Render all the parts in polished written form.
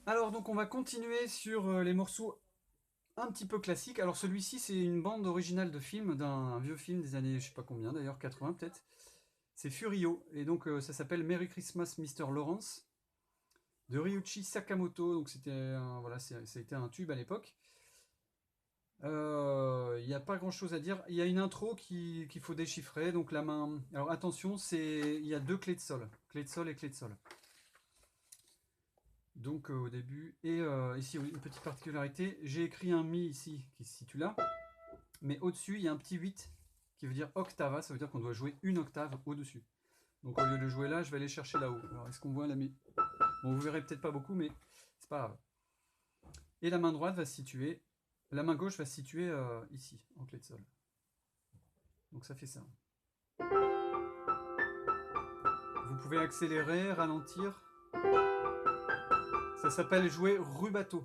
Alors donc on va continuer sur les morceaux un petit peu classiques. Alors celui-ci c'est une bande originale de film, d'un vieux film des années je sais pas combien d'ailleurs, 80 peut-être. C'est Furio, et donc ça s'appelle Merry Christmas Mr. Lawrence, de Ryuichi Sakamoto, donc voilà, ça a été un tube à l'époque. Il n'y a pas grand chose à dire. Il y a une intro qu'il faut déchiffrer, donc la main. Alors attention, il y a deux clé de sol et clé de sol. Donc au début, et ici une petite particularité, j'ai écrit un mi ici qui se situe là, mais au-dessus il y a un petit 8 qui veut dire octava, ça veut dire qu'on doit jouer une octave au-dessus. Donc au lieu de jouer là, je vais aller chercher là-haut. Alors est-ce qu'on voit la mi? Bon, vous verrez peut-être pas beaucoup, mais c'est pas grave. Et la main droite va se situer, la main gauche va se situer ici, en clé de sol. Donc ça fait ça. Vous pouvez accélérer, ralentir. Ça s'appelle jouer rubato.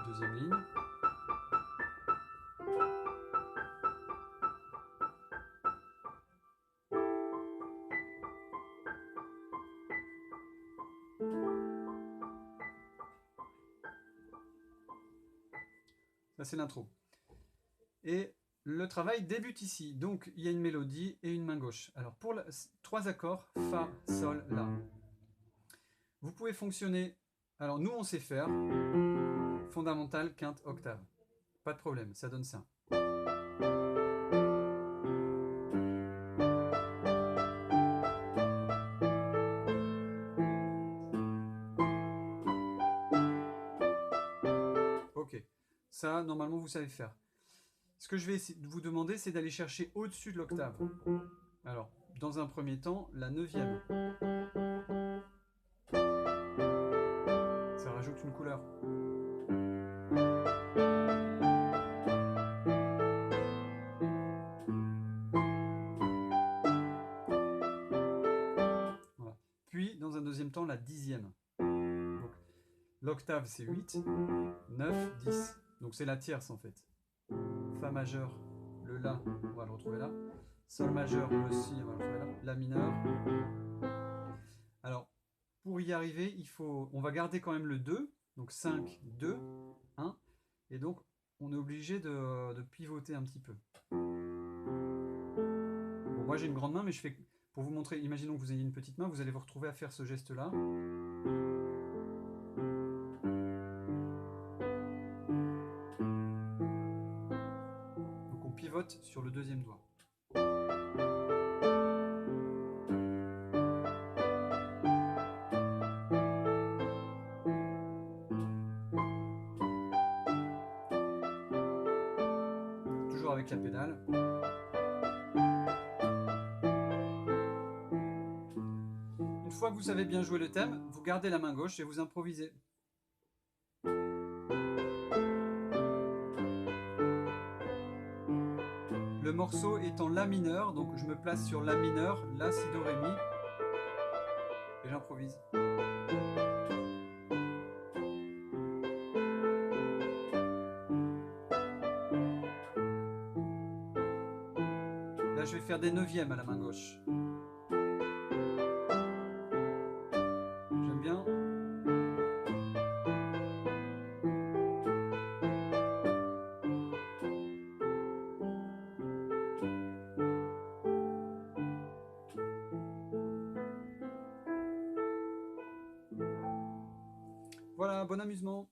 Deuxième ligne. Ça c'est l'intro. Et le travail débute ici. Donc il y a une mélodie et une main gauche. Alors pour trois accords, Fa, Sol, La. Vous pouvez fonctionner. Alors nous on sait faire fondamental, quinte, octave. Pas de problème, ça donne ça. Ok, ça normalement vous savez faire. Ce que je vais vous demander, c'est d'aller chercher au-dessus de l'octave. Alors, dans un premier temps, la neuvième. Ça rajoute une couleur. Voilà. Puis, dans un deuxième temps, la dixième. L'octave, c'est 8, 9, 10. Donc c'est la tierce en fait. Fa majeur, le La, on va le retrouver là. Sol majeur, le Si, on va le retrouver là. La mineur. Alors, pour y arriver, on va garder quand même le 2. Donc 5, 2, 1. Et donc, on est obligé de pivoter un petit peu. Bon, moi j'ai une grande main, mais je fais pour vous montrer. Imaginons que vous ayez une petite main, vous allez vous retrouver à faire ce geste-là. Donc on pivote sur le deuxième doigt. Toujours avec la pédale. Une fois que vous savez bien jouer le thème, vous gardez la main gauche et vous improvisez. Le morceau est en La mineur, donc je me place sur La mineur, La, Si, Do, Ré, Mi, et j'improvise. Là je vais faire des neuvièmes à la main gauche. J'aime bien. Voilà, bon amusement.